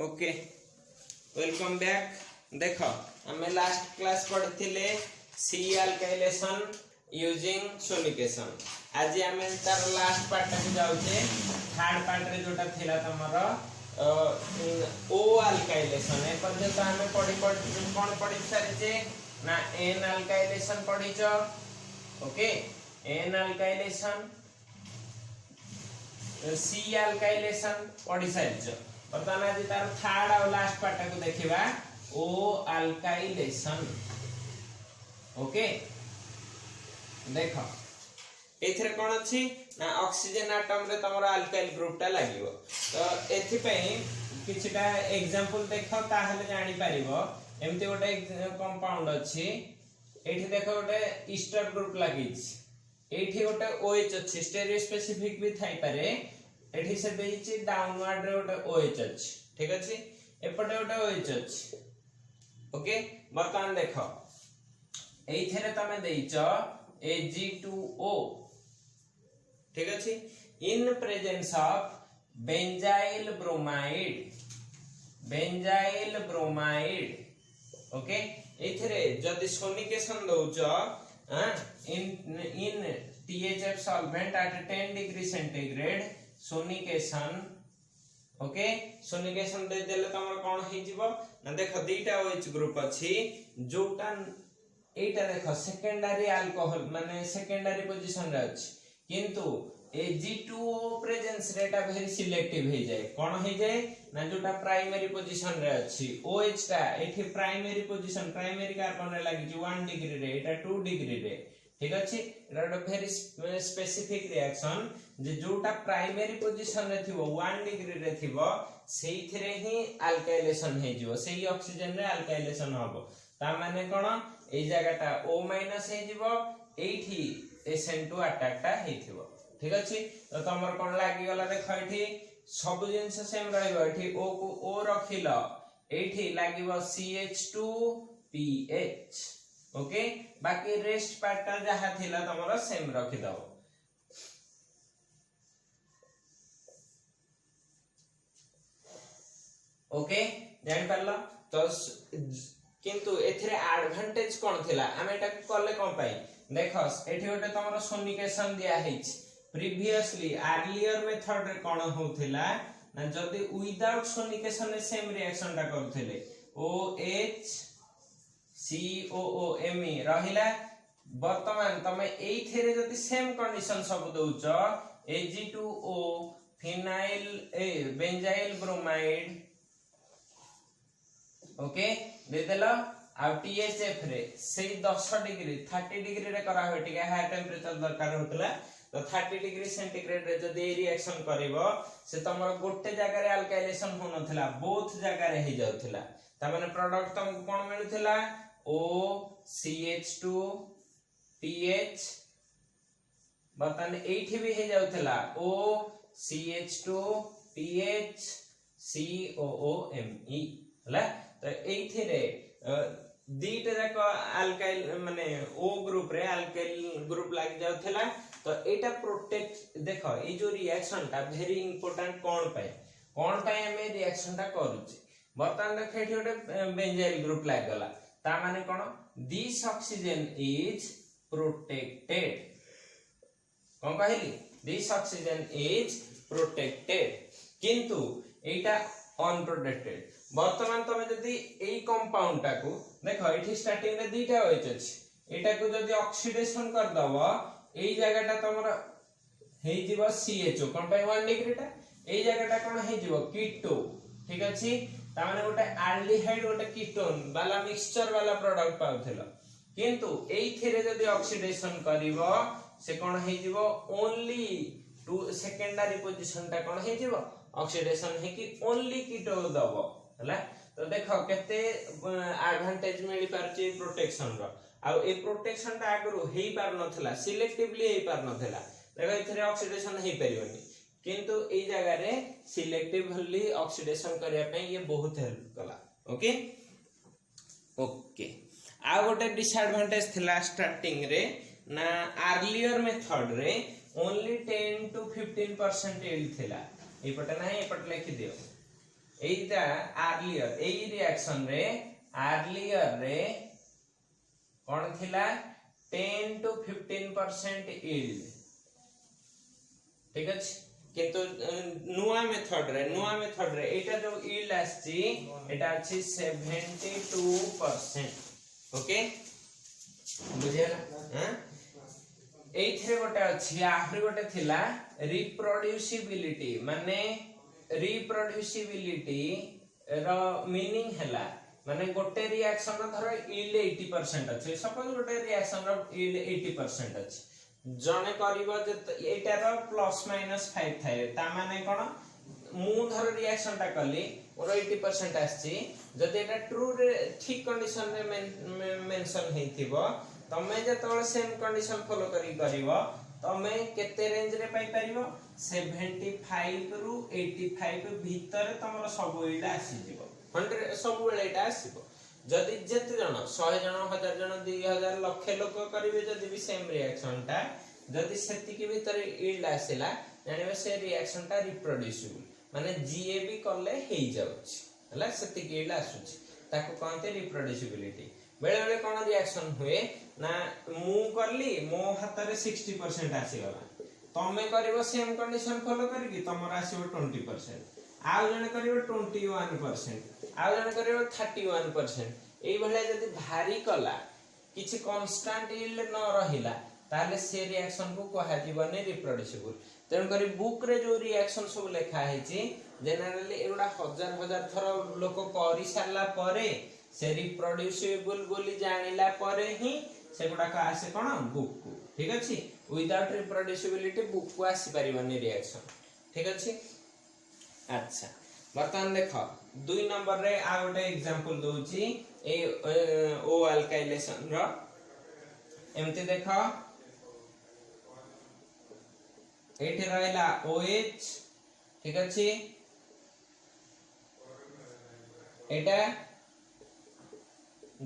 Okay welcome back. देख आम last class पढ़ी सी अल्काइलेशन यूजिंग सोनिकेशन। आज आम तार लास्ट पार्ट को जाऊे थर्ड पार्ट रे जोटा थिला तमर ओ अल्काइलेशन। ए पर्यंत आम कौन पढ़ी सारी ना एन अल्काइलेशन पढ़ीच। Okay N alkylation C alkylation पढ़ी सारी। बर्तमान आज तार थर्ड और लास्ट पार्ट को देखिबा ओ अल्काइलेशन। ओके देख एथरे कोन अछि ना ऑक्सीजन एटम रे तमरो अल्काइल ग्रुप टा लागिवो। तो एथि पई किछटा एग्जांपल देखो ताहले जानि परिबो। एमति गोटे कंपाउंड अछि एठी देखो गोटे ईस्टर ग्रुप लागिछ। एठी गोटे ओएच अछि स्टेरियो स्पेसिफिक भी थाई पारे। एठी से देइछि डाउनवर्ड रे गोटे ओएच अछि। ठीक अछि एपटे गोटे ओएच अछि। ओके बर्तमान देखो एइथरे तमे देइछो Ag2O। ठीक अछि in presence of benzyl bromide. Okay एइथरे जदि सोनिकेशन दउछो in THF solvent at 10 degree centigrade sonication. Okay sonication दे देले तमर कोन हे जिवो ना देखो दुईटा OH ग्रुप अछि जोटा एटा देखो सेकेंडरी अल्कोहल माने सेकेंडरी पोजीशन रे अछि किंतु Ag2O प्रेजेंस रेटा वेरी सिलेक्टिव हे जाय। कोन हे जाय ना जोटा प्राइमरी पोजीशन रे अछि OH टा एठी प्राइमरी पोजीशन प्राइमरी कार्बन रे लागि 1 डिग्री रे एटा 2 डिग्री रे। ठीक अछि एटा वेरी स्पेसिफिक रिएक्शन जे जोटा प्राइमरी पोजीशन रे थिबो 1 डिग्री रे थिबो सेइथरे ही अल्काइलेशन हे जिवो। सेही ऑक्सीजन रे अल्काइलेशन हबो। ता माने कोन ए जगहटा O- हे जिवो एठी SN2 अटैक टा हेथिबो। ठीक अछि तो तमर कोन लागि गला देखो एठी सब जिंस सेम रहइबो। एठी O को O रखिलो एठी लागिबो CH2PH। ओके बाकी रेस्ट पार्ट ता जहा थिला तमरो सेम रखि दबो। ओके जान पारलो तो किंतु एथरे एडवांटेज कोन थिला हम एटा करले कोन पाई देखो एठी गोटे तमरो सोनिकेशन दिया हेछि। प्रीवियसली अर्लियर मेथड रे कोन होथिला ना जदी विदाउट सोनिकेशन रे सेम रिएक्शन ता करथिले OH COOMe रहिला। वर्तमान तमे एइथरे जदी सेम कंडीशन सब दउचो Ag2O phenyl benzyl bromide. Okay दे देलो आ THF रे से 10 डिग्री 30 डिग्री रे करा होय टिके हाई टेंपरेचर दरकार होतला। तो 30 डिग्री सेंटीग्रेड रे जदी रिएक्शन करिवो से तमरो गोटे जगह रे अल्काइलेशन हो नथिला बोथ जगह रे हे जाउथिला। ता माने प्रोडक्ट तमको कोन मिलुथिला OCH2 PH। बतन एठी भी हे जाउथिला OCH2 PH COOMe हला। तो एथिरे दीटा जाक अल्काइल माने O ग्रुप रे अल्काइल ग्रुप लाग जाउथिला। तो एटा प्रोटेक्ट देखो ए जो रिएक्शन ता वेरी इंपोर्टेंट कोन पाए हमें रिएक्शन ता करूची। बर्तमान देख एठी ओटे बेंजाइल ग्रुप लाग गला ता माने cone this oxygen is protected. कोन कहली दिस ऑक्सीजन इज प्रोटेक्टेड किंतु एटा अनप्रोटेक्टेड। वर्तमान तमे जदी एई कंपाउंड टा को देखो एठी स्टार्टिंग रे दुईटा OH अछि एटा को जदी ऑक्सीडेशन कर दबो एई जगहटा तमरा हे जिवो CHO कोन पाई 1 डिग्री टा एई जगहटा कोन हे जिवो कीटो। ठीक अछि ता माने गोटे एल्डिहाइड गोटे कीटोन वाला मिक्सचर वाला प्रोडक्ट पाउथिलो किंतु एइथरे जदी ऑक्सीडेशन करिवो से कोन हे जिवो ओनली टू सेकेंडरी पोजीशन टा कोन हे जिवो ऑक्सीडेशन हे कि ओनली कीटो दबो हला। तो देखो केते एडवांटेज मिली पारची प्रोटेक्शन रो आ ए प्रोटेक्शन ता आगरो हेई पार नथला सिलेक्टिवली हेई पार नथला। देखो इथरे ऑक्सीडेशन हेई परिबनी किंतु ए जगह रे सिलेक्टिवली ऑक्सीडेशन करिया पे ये बहुत हेल्प कला। ओके ओके आ गोटे डिसएडवांटेज थिला स्टार्टिंग रे ना अर्लियर मेथड रे ओनली 10 to 15% यील्ड थिला। एपटे ना एपटे लिखि दियो एटा आर्लियर एई रिएक्शन रे आर्लियर रे कोन थिला 10 to 15% यील्ड ठीक अछि किंतु नुआ मेथड रे एटा जो यील्ड आछि एटा अछि 72% ओके बुझियला हां एइथरे गोटे अछि आहुरी गोटे थिला रिप्रोड्यूसिबिलिटी माने रिप्रोड्यूसिबिलिटी रो मीनिंग हैला माने गोटे रिएक्शन रो धर यील्ड 80% अछि सपोज गोटे रिएक्शन रो यील्ड 80% अछि जने करिवो जे एटा रो प्लस माइनस 5 थाए ता माने कोन मु धर रिएक्शन ता कली और 80% आछि जदि एटा ट्रू रे ठीक कंडीशन रे मेंशन हेतिबो तमे जे तोळ सेम कंडीशन फॉलो करिवो तमे केते रेंज रे पाई परिवो 75 रु 85 भीतर तमरो सब यील्ड आसी जिवो 100 सब बेले एटा आसीबो जदि जेते जण 100 जण 1000 जण 2000 लाख लोक करिवे जदि भी सेम रिएक्शन ता जदि सेति के भीतर यील्ड आसीला जानिबे से रिएक्शन ता रिप्रोड्यूसिबल माने जीए भी करले हेई जाउछ हला सेति के यील्ड आसुछ ताको कहते रिप्रोड्यूसिबिलिटी बेले बेले कोन रिएक्शन हुए ना मु करली मो हाथ रे 60% आसी गला तमे करिवो सेम कंडीशन फॉलो करिकि तमरा आसीबो 20% आउ जने करिवो 21% आउ जने करिवो 31% एई भले जदी भारी कला किछि कांस्टेंट यील्ड न रहिला ताले से रिएक्शन को कहा जीवने रिप्रोड्यूसिबल तेन करी बुक रे जो रिएक्शन सब लिखा है छी जनरली एगुडा हजार हजार थर लोक करि सारला परे से रिप्रोड्यूसिबल बोली जानिला परे ही सेगुडा का आसे कोन बुक को ठीक अछि विदाउट रिप्रोड्यूसिबिलिटी बुक को आसी परिबनी रिएक्शन ठीक अछि अच्छा वर्तमान देखो 2 नंबर रे आ गोटे एग्जांपल दोची ए ओ अल्काइलेशन रो एमते देखो एठी रहला OH ठीक अछि एटा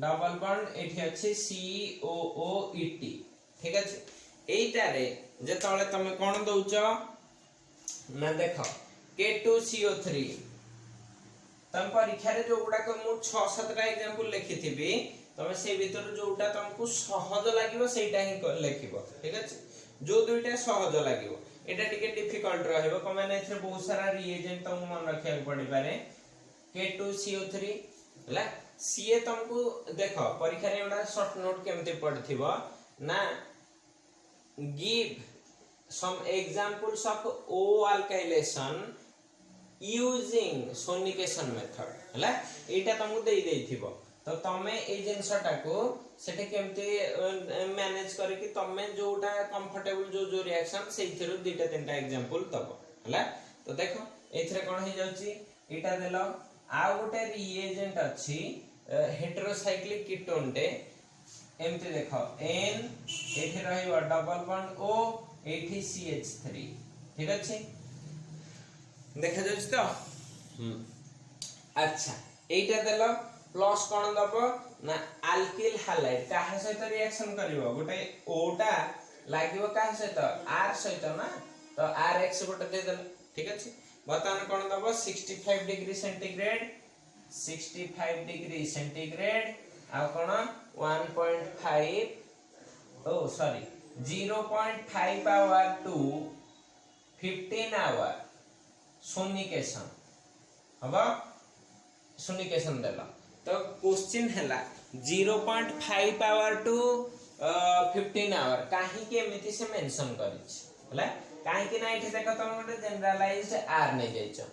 डबल बॉन्ड एठी अछि COOET ठीक अछि एइटा रे जे तळे तमे कोन दउछ ना देखो K2CO3 तम परीक्षा रे जो गुडा को मु 6-7 टा एग्जांपल लिखिथिबी तमे से भीतर जोटा तुमको सहज लागिवो सेटा ही लिखिबो ठीक अछि जो दुइटा सहज लागिवो एटा टिके डिफिकल्ट रहइबो कमाने एथरे बहुत सारा रिएजेंट तुम मन रखिया पड़ी पारे K2CO3 हला सीए तुमको देखो परीक्षा रे एटा शॉर्ट नोट केमते पढ़थिबो ना give some examples of O alkylation using sonication method हला एटा तुमको देई देथिबो तो तमे ए जिंसटा को सेटे केमते मैनेज करे कि तमे जोटा कंफर्टेबल जो रिएक्शन सेइथरो दुटा तीनटा एग्जांपल दबो हला तो देखो एथरे कोन हे जाउची एटा देलो आ गोटे रिएजेंट अछि हेटेरोसाइक्लिक कीटोन टे एमते देखो N एथे रहइबो डबल बॉन्ड O एठी CH3 ठीक अछि देखा जाउछ तो अच्छा एटा देलो प्लस कोन दबो ना अल्किल हैलाइड काहे सहित रिएक्शन करिवो गोटे ओटा लागिवो काहे सहित R सहित ना तो RX गोटे दे देलो ठीक अछि बर्तमान कोन दबो 65 डिग्री सेंटीग्रेड आ कोन 0.5 आवर टू 15 आवर सोनिकेशन हबा सोनिकेशन देला तो क्वेश्चन हैला 0.5 आवर टू 15 आवर काहे के एमिति से मेंशन करिछ हला काहे कि ना एठी देखो तुम गोटे जनरलाइज्ड R नै जाइछो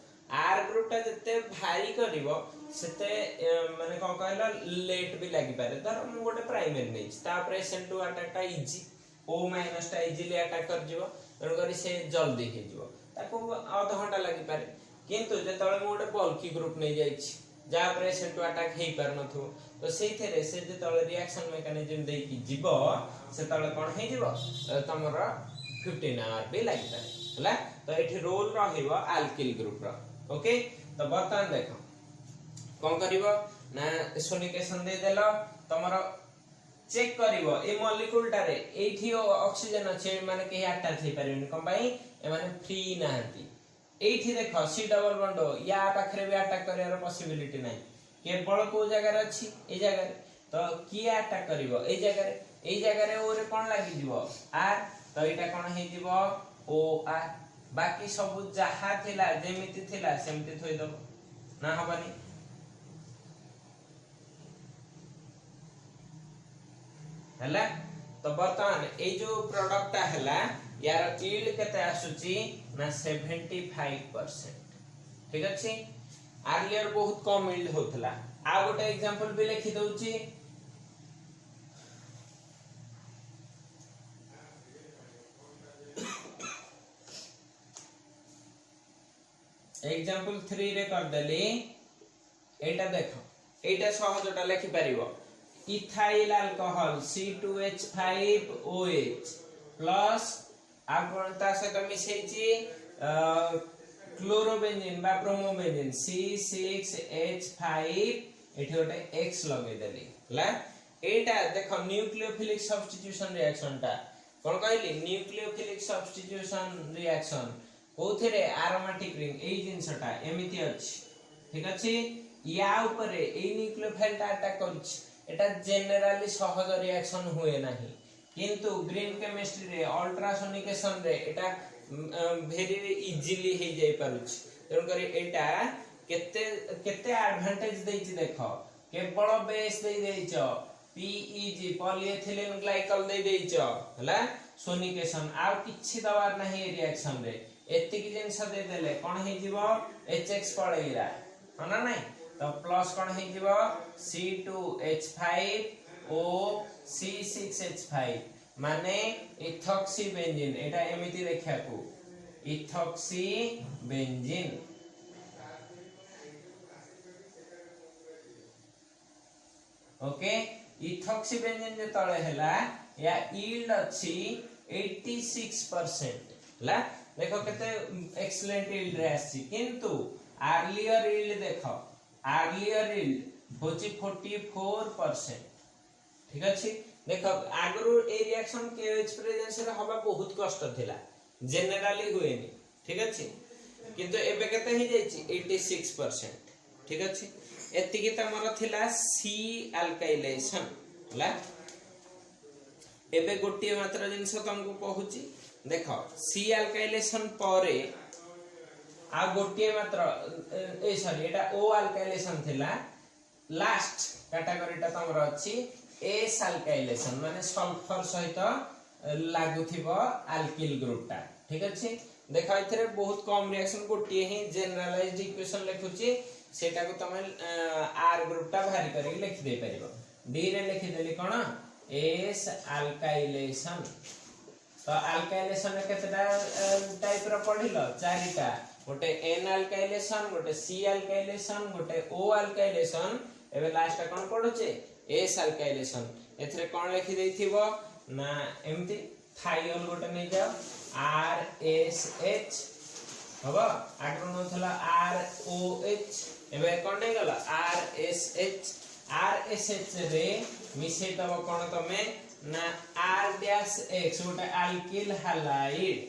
R ग्रुप ता जते भारी करिवो सेते माने कोन कहला लेट भी लागि पारे धर हम गोटे प्राइमरी नै ता प्रेजेंट टू अटैक ता इजी O माइनस ता इजीली अटैक कर जिवो तण करी से जल्दी हे जिवो ताको आधा घंटा लागि पारे किंतु जे तळे मु गोटे बल्की ग्रुप नै जाइछि जा प्रेजेंट टू अटैक हे पर नथो तो सेइथरे से जे तळे रिएक्शन मेकानिज्म देई कि जिवो से तळे कोन हे जिवो तमरा 15 आवर भी लागि पारे हला तो एठी रोल रहिबो अल्किल ग्रुप रो ओके तो बर्तमान देखो कोन करिवो ना सोनिकेशन दे देलो तमरा चेक करिवो ए मॉलिक्यूल टारे एठी ऑक्सीजन अछि माने के अटैच हे परिबे कोन भाई ए माने फ्री नाहंती एठी देखो सी डबल बॉन्ड या पाखरे भी अटैक करियार पॉसिबिलिटी नाही केवल को जगह रे अछि ए जगह रे तो किए अटैक करिवो ए जगह रे ओ रे कोन लागि दिवो आर तो एटा कोन हे दिवो ओ आर बाकी सब जहा थिला जेमिति थिला सेमिति थोइ दो ना हबनी हला तो बर्तमान ए जो प्रोडक्ट हला यार यील्ड केते आसुची ना 75%। ठीक अछि अर्लियर बहुत कम यील्ड होतला आ गोटे एग्जांपल भी लिखि दउची एग्जांपल 3 रे कर देली एटा देखो एटा सहजटा लिखि परिबो इथाइल अल्कोहल C2H5OH प्लस आपनता सहित मिसेची क्लोरोबेंजीन बा ब्रोमोबेंजीन C6H5 एठी गोटे X लगे देली ला एटा देखो न्यूक्लियोफिलिक सब्स्टिट्यूशन रिएक्शन टा कोन कहली न्यूक्लियोफिलिक सब्स्टिट्यूशन रिएक्शन कोथेरे एरोमेटिक रिंग एई जिंसटा एमिति अछि ठीक अछि या ऊपरे एई न्यूक्लियोफाइल टा अटैक करछि एटा जनरली सहज रिएक्शन हुए नाही किंतु ग्रीन केमिस्ट्री रे अल्ट्रासोनिकेशन रे एटा वेरी इजीली हे जाय पारुछ तेन करी एटा केते केते एडवांटेज देछि देखो केवल बेस दे देइछो PEG पॉलीएथिलीन ग्लाइकॉल दे देइछो हला सोनिकेशन आ किछि दवार नाही रिएक्शन रे एतिक जिंस दे देले कोन हे जीवो HX पळेइरा हना नाही तो प्लस कोन हे जीवो C2H5O C6H5 माने इथॉक्सी बेंजीन एटा एमिति रेखा को ethoxy benzene okay ethoxy benzene जे तळे हैला या यील्ड अछि 86% ला देखो केते एक्सीलेंट यील्ड रे आसी किंतु अर्लियर यील्ड देखो अर्लियर यील्ड होची 44%। ठीक अछि देखो आगरु ए रिएक्शन केएच प्रेजेंस रे हबा बहुत कष्ट थिला जनरली हुएनी ठीक अछि किंतु एबे केते हे जायछि 86%। ठीक अछि एतिकी तमर थिला सी अल्काइलेशन ला एबे गोटिए मात्र जिंस तुमको कहूची देखो सी अल्काइलेशन परे आ गोटिए मात्र ए सॉरी एटा ओ अल्काइलेशन थिला लास्ट कैटेगरीटा तमर अछि एस अल्काइलेशन माने सल्फर सहित लागुथिबो अल्किल ग्रुपटा ठीक अछि देखा इथरे बहुत कम रिएक्शन गोटिए ही जनरलाइज्ड इक्वेशन लिखुची सेटा को तमे आर ग्रुपटा भारी करी लिख दे परिबो डी रे लिखि देली कोन एस अल्काइलेशन तो अल्काइलेशन रे केतेटा टाइप रो पढिलो चारिटा गोटे एन अल्काइलेशन गोटे सी अल्काइलेशन गोटे ओ अल्काइलेशन एबे लास्ट कोन पढुचे एस अल्काइलेशन एथरे कोन लिखि देथिबो ना एमती थाइओल गोटे नै जाओ आर एस एच हबो आग्रो नथला आर ओ एच एबे कोन नै गला आर एस एच रे मिसे तब कोन तमे ना आर डैश एक्स गोटे अल्किल हैलाइड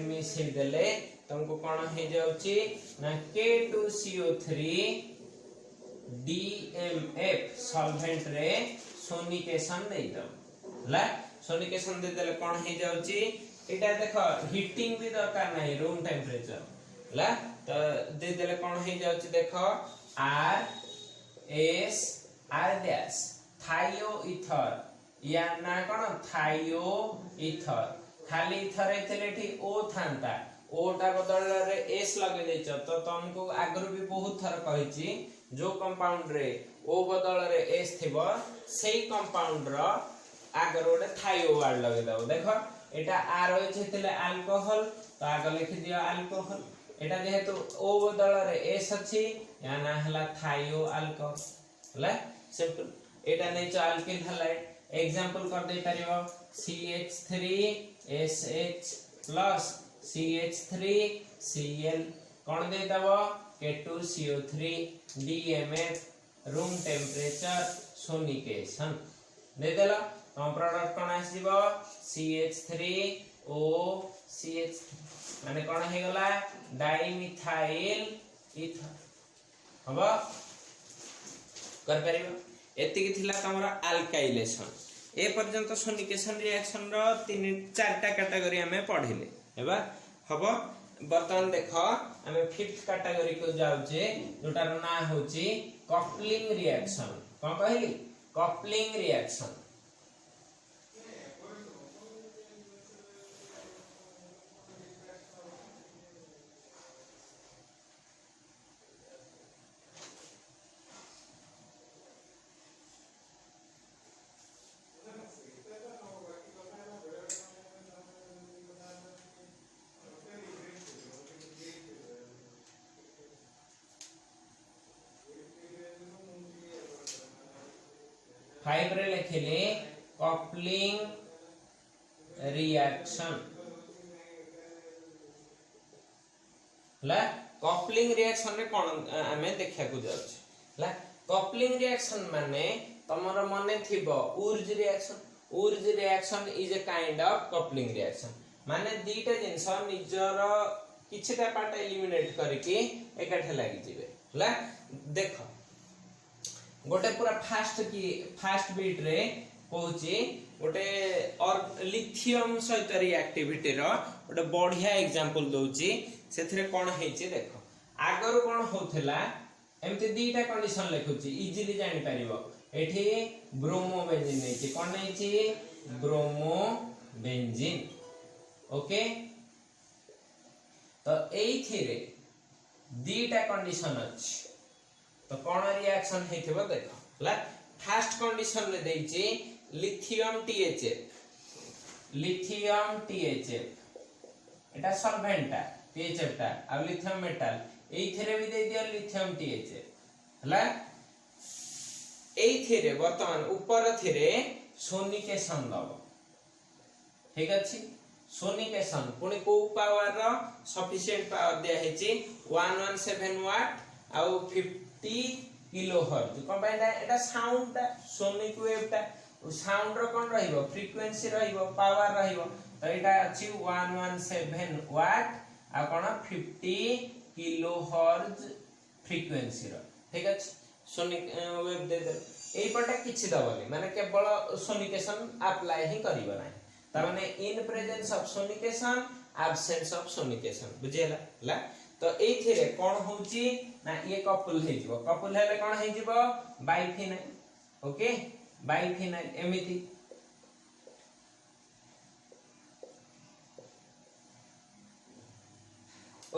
मिसे देले तुमको कोन हे जाउची ना K2CO3 DMF सॉल्वेंट रे सोनिकेशन दे दो ला सोनिकेशन दे देले कोन हे जाउची एटा देखो हीटिंग भी दरकार नाही रूम टेंपरेचर ला तो दे देले कोन हे जाउची देखो आर डैश थाइओ ईथर या ना कोन थाइओ ईथर खाली ईथर एथले ठी ओ थांता ओटा बदल रे एस लगे देछ तो तुमको आगरु भी बहुत थर कहिची जो कंपाउंड रे ओ बदल रे एस थिबो सेही कंपाउंड रो आगर ओटे थाइओ वर्ड लगे दो देखो एटा आर होइछ थिले अल्कोहल तो आगे लिख दियो अल्कोहल एटा जेहेतु ओ बदल रे एस अछि या ना हला थाइओ अल्कोहल हला सिंपल एटा नै छ अल्किल हैलाइड एग्जांपल कर दे परिबो CH3SH प्लस CH3Cl कोन दे दबो K2CO3 DMF room temperature sonication दे देला तो प्रोडक्ट कोन आसीबो CH3O CH माने कोन हे गला डाइमिथाइल इथर हबो कर परिबो एति कि थिला तमरा अल्काइलेशन ए पर्यंत सोनिकेशन रिएक्शन रो 3-4टा कैटेगरी हमें पढिले हेबा हबो बर्तमान देखो हमें 5th कैटेगरी को जाउचे जोटार ना होची कपलिंग रिएक्शन कोन कहली कपलिंग रिएक्शन फाइव रे लिखिले कपलिंग रिएक्शन ला कपलिंग रिएक्शन रे कोन हमें देखा को जाउछ ला कपलिंग रिएक्शन माने तमरो मने थिबो उर्ज reaction is a kind of coupling reaction माने दीटा जिंस निजर किछटा पार्ट एलिमिनेट करके एकाठे लागि जिवे ला देखो गोटे पूरा फास्ट बीट रे कहूची गोटे और लिथियम सहित रिएक्टिविटी रो गोटे बढ़िया एग्जांपल दउची सेथरे कोन हेची देखो आगरो कोन होथला एमते दीटा कंडीशन लिखुची इजीली जानि परिबो एठी ब्रोमो बेंजीन नेची कोन नेची ब्रोमो बेंजीन ओके तो एथिरे दीटा कंडीशन अछि तो कौन रिएक्शन हेथिबो देखो ला फर्स्ट कंडीशन रे देइची लिथियम THF एटा सॉल्वेंट THF ता आ लिथियम मेटल एथिरे भी दे दियो लिथियम THF हला एथिरे वर्तमान ऊपर थिरे सोनिकेशन दबो ठीक अछि सोनिकेशन पुनी को पावर रो सफिशिएंट पावर दिया हेची 117 वाट आ 50 किलोहर्ट्ज कोन पाइला एटा साउंड ता सोनिक वेव ता साउंड रो कोन रहिबो फ्रीक्वेंसी रहिबो पावर रहिबो तो एटा अछि 117 वाट आ कोन 50 किलोहर्ट्ज फ्रीक्वेंसी रो ठीक अछि सोनिक वेव दे दे एई पटे किछि दबनी माने केवल सोनिकेशन अप्लाई ही करिवो नै त माने in presence of sonication absence of sonication बुझियला ला तो एथिरे कोन होउची ना ये कपल हे जिवो कपल हेले कोन हे जिवो बाइफिनाइल ओके बाइफिनाइल एमिति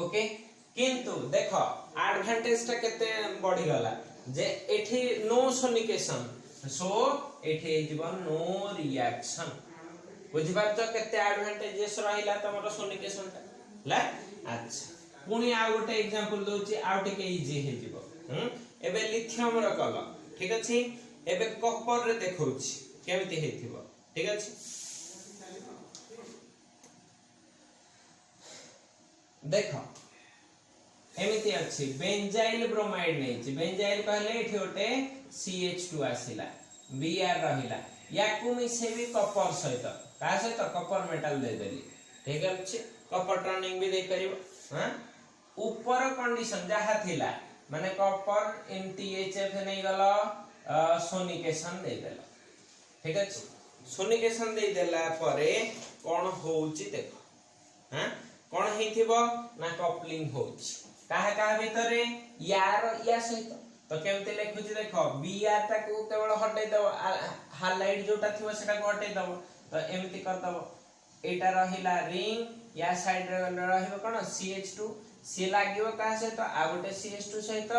ओके किंतु देखो एडवांटेज ता केते बढ़ी गला जे एठी नो सोनिकेशन सो एठी हे जिवो नो रिएक्शन बुझि पाछो केते एडवांटेजेस रहिला तमरो सोनिकेशन ता ला अच्छा पुनी आ गोटे एग्जांपल दोची आउ टिके इजी हे जिवो एबे लिथियम रो कल ठीक अछि एबे कॉपर रे देखौछि केमिति हेथिबो ठीक अछि देखो एमिति अछि बेंजाइल ब्रोमाइड नेछि बेंजाइल कहले एठी ओटे CH2 आसिला Br रहिला याकु मिसे भी कॉपर सहित का सहित कॉपर मेटल दे देली ठीक अछि कॉपर टर्निंग भी दे परिबो हां ऊपर कंडीशन जहा थिला माने कॉपर इन THF नै गलो सोनिकेशन दे देला ठीक अछि सोनिकेशन दे देला परे कोन होउची देखो हां कोन हेथिबो ना कपलिंग होउची काहा भितरे यार या सहित तो केमते लेखुची देखो Br ता को केवल हटै दबो हाइलाइट जोटा थिबो सेटा को हटै दबो तो एमिति कर दबो एटा रहिला रिंग या साइड रे रहिबो कोन CH2 सी लागिवो का से तो आ गोटे CH2 सहित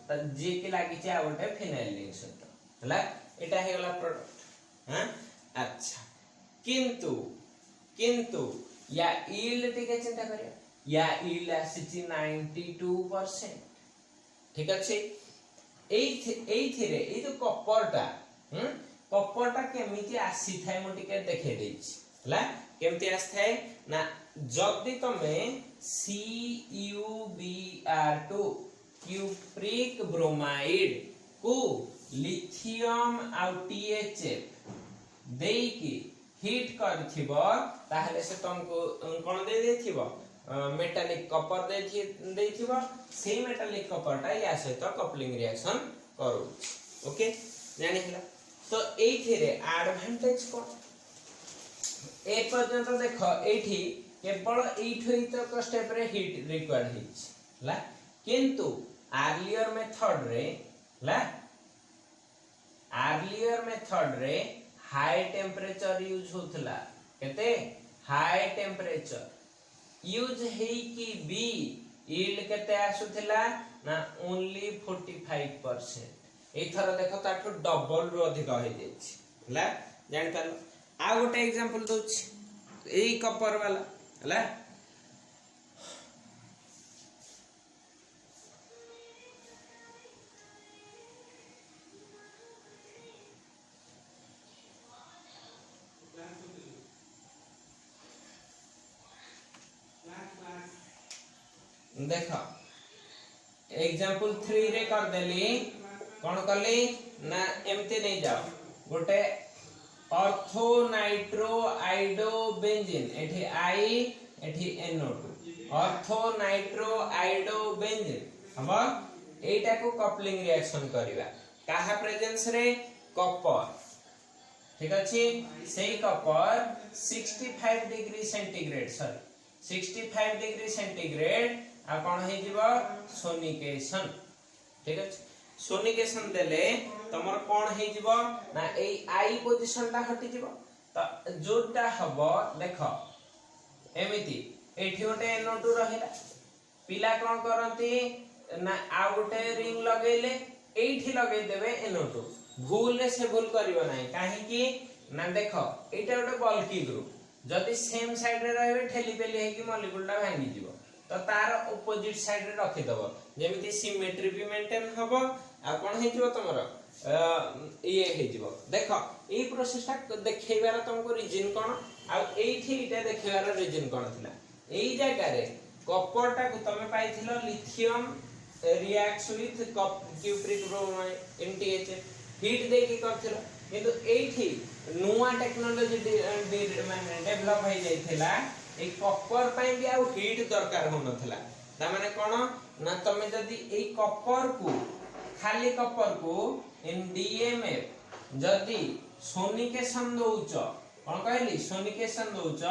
त जे के लागि छै आ गोटे फिनाइल रिंग सहित हला एटा हे गला प्रोडक्ट हां अच्छा किंतु या यील्ड टिके चिंता करियो या यील्ड आसी 92% ठीक अछि एथिरे ए जो कॉपर ता केमिति आसी थाय म टिके देखै दैछि हला केमिति आसी थाय ना जदी तमे CuBr2 क्यूप्रिक ब्रोमाइड को लिथियम आउ THF देई की हिट करथिबो ताहले से तुमको कोन दे देथिबो मेटालिक कपर देथिबो से मेटालिक कपरटा या सहित कपलिंग रिएक्शन करू। ओके जानि हला। तो एथिरे एडवांटेज कोन ए पर्यंत देखो एठी केवल एठी तक स्टेप रे हीट रिक्वायर्ड हिच ला किंतु अर्लियर मेथड रे हाई टेम्परेचर यूज होतला केते हाई टेम्परेचर यूज हेई की बी यील्ड केते आसुतला ना ओनली 45%। एथर देखो ताठो डबल रो अधिक हो जाइछि ला जान पालो। आ गोटे एग्जांपल दोछि एई कपर वाला हला देखो एग्जांपल 3 रे कर देली कोन करली ना एमते नहीं जाओ गोटे ऑर्थो नाइट्रो आइडो बेंजीन एठी आई एठी NO2 ऑर्थो नाइट्रो आइडो बेंजीन हबा एटा को कपलिंग रिएक्शन करिवा काहा प्रेजेंस रे कॉपर ठीक अछि सेही copper 65 degree centigrade sorry 65 degree centigrade आ कोन हे जीवो सोनिकेशन ठीक अछि। सोनिकेशन देले तमर कोन हे जीवो ना ए आई पोजीशन ता हटि जीवो त जोटा हबो देखो एमिति एठी ओटे NO2 रहिला पिला कोन करंती ना आ गोटे रिंग लगेले एठी लगेई देबे NO2 भूल रे से भूल करिवो नाही काहे कि ना देखो एटा गोटे बल्की ग्रुप जदी सेम साइड रे रहबे ठेली पेली हे कि मॉलिक्यूल ता भांगी जीवो तो तार ऑपोजिट साइड रे रखि दबो जेमिति सिमेट्री भी मेंटेन हबो आ कोन हे जीवो तमरो ये हे जीवो। देखो ए प्रोसेस ता देखैबार तुमको रीजन कोन आ एठी इटा देखैबार रीजन कोन थिला एई जगह रे कॉपर ता को तमे पाइथिलो lithium reacts with cupric bromide NTH heat दे के करथिलो किंतु एठी नुवा टेक्नोलॉजी माने डेवलप हो जाइथिला ए कॉपर पई भी आ हीट दरकार हो नथला ता माने कोन ना तमे जदी ए कॉपर को खाली कॉपर को इन DMF जदी सोनिकेशन दोउच कोन कहली सोनिकेशन दोउच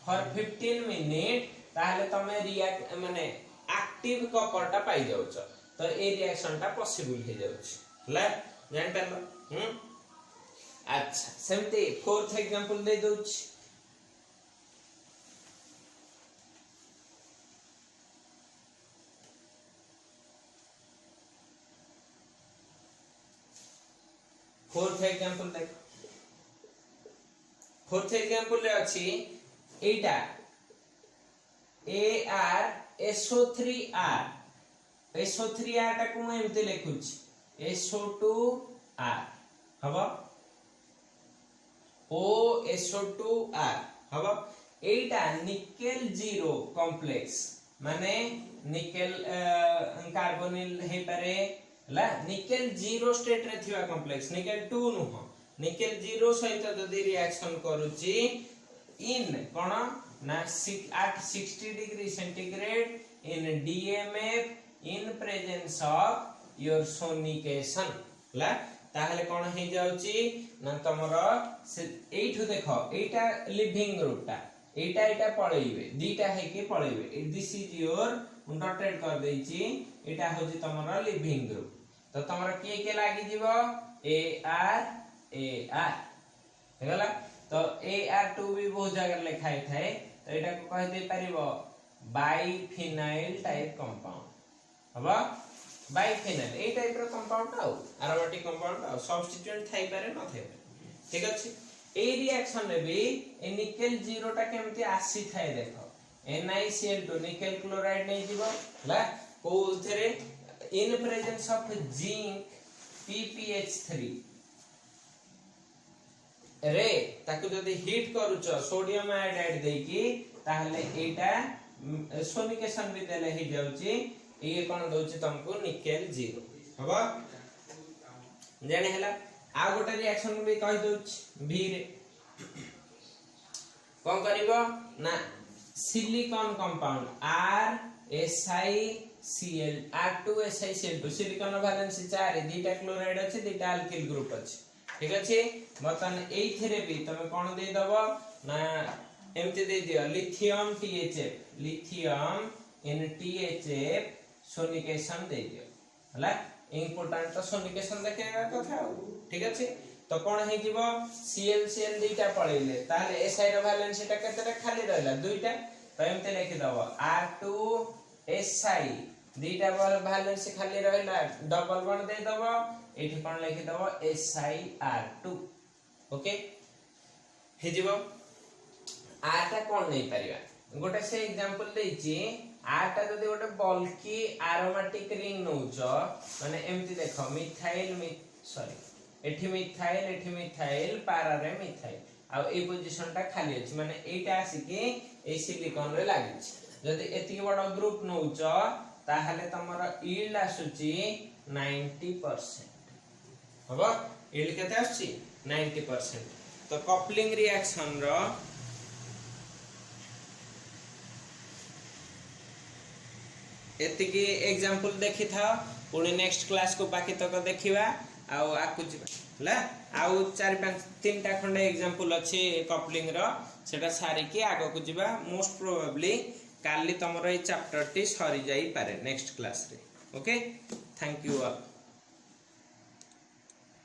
फॉर 15 मिनिट ताहले तमे रिएक्ट माने एक्टिव कॉपर ता पाई जाउच तो ए रिएक्शन ता पॉसिबल हे जाउच हला जान परलो। अच्छा सेमते फोर्थ एग्जांपल दे दोउच फोर्थ एग्जांपल देख फोर्थ एग्जांपल रे अछि एटा ArSO3R SO3R ता को एमते लिखुछ SO2R हबो OSO2R हबो एटा निकेल जीरो कॉम्प्लेक्स माने निकेल कार्बोनिल हे पारे ला निकेल जीरो स्टेट रे थिवा कॉम्प्लेक्स निकेल 2 नुह निकेल जीरो सहित जदी रिएक्शन करूची इन कोन ना at 60 degree centigrade in DMF in presence of your sonication ला ताहले कोन हे जाउची ना तमरो एठु देखो एटा लिविंग ग्रुप ता एटा पळेइबे दीटा हे के पळेइबे दिस इज योर डॉटेड कर देइची एटा होजी तमरो लिविंग ग्रुप तो तमरो के लागि जीवो AR हेगला तो AR2 भी बहुत जगह लिखाई थाए तो एटा को कह दे परिबो बाइफिनाइल टाइप कंपाउंड हबा बाइफिनाइल ए टाइप रो कंपाउंड आउ एरोमेटिक कंपाउंड आउ सब्स्टिट्यूएंट थाई पारे न थाई ठीक अछि। ए रिएक्शन रे भी ए निकेल जीरो टा केमति आसी थाए देखो NiCl2 निकेल क्लोराइड नै जीवो ला को थरे इन प्रेजेंस ऑफ जिंक PPH3 रे ताकु जदी हीट करूछ सोडियम आयोडाइड देई की ताहले एटा सोनिकेशन भी देले हे जाउची ये कोन दोची तुमको निकेल जीरो हबा जाने हला आ गोटे रिएक्शन भी कहि दोछ V रे कौन करिवो ना silicon compound RSiCl R2SiCl2 silicon valency 4 दीटा क्लोराइड अछि दीटा अल्किल ग्रुप अछि ठीक अछि बतन एइथरे भी तमे कोन दे दबो ना एमते दे दियो लिथियम इन THF सोनिकेशन दे दियो हला इंपोर्टेंट तो सोनिकेशन देखेगा कथा ठीक अछि तो कोन हे जीवो ClCl दीटा पळेले ताले SI रो वैलेंसी टा केतेटा खाली रहला दुईटा तो एमते लिखि दबो R2SI दीटा वैलेंसी खाली रहला डबल बॉन्ड दे दबो एठी कोन लिखि दबो SiR2 ओके हे जीवो R टा कोन नै परिबा गोटे से एग्जांपल देछि R टा जदि गोटे बल्की एरोमेटिक रिंग नउछ माने एमति देखो मिथाइल एठी मिथाइल पारा रे मिथाइल आ ए पोजीशन टा खाली अछि माने एटा आसी के ए सिलिकॉन रे लागि छि जदि एति बड़ ग्रुप नउछ ताहले तमरा यील्ड आसुची 90% हबो यील्ड केते आछि 90% तो कपलिंग रिएक्शन रो एतिकी एग्जांपल देखि था पुणी नेक्स्ट क्लास को बाकी तक देखिबा आउ आकु जिबा हला आउ 4-5 टा खंडे एग्जांपल अछि कपलिंग रो सेटा सारी के आगो को जिबा मोस्ट प्रोबेबली काली तमरो ए चैप्टर टी सरी जाई पारे नेक्स्ट क्लास रे ओके थैंक यू ऑल।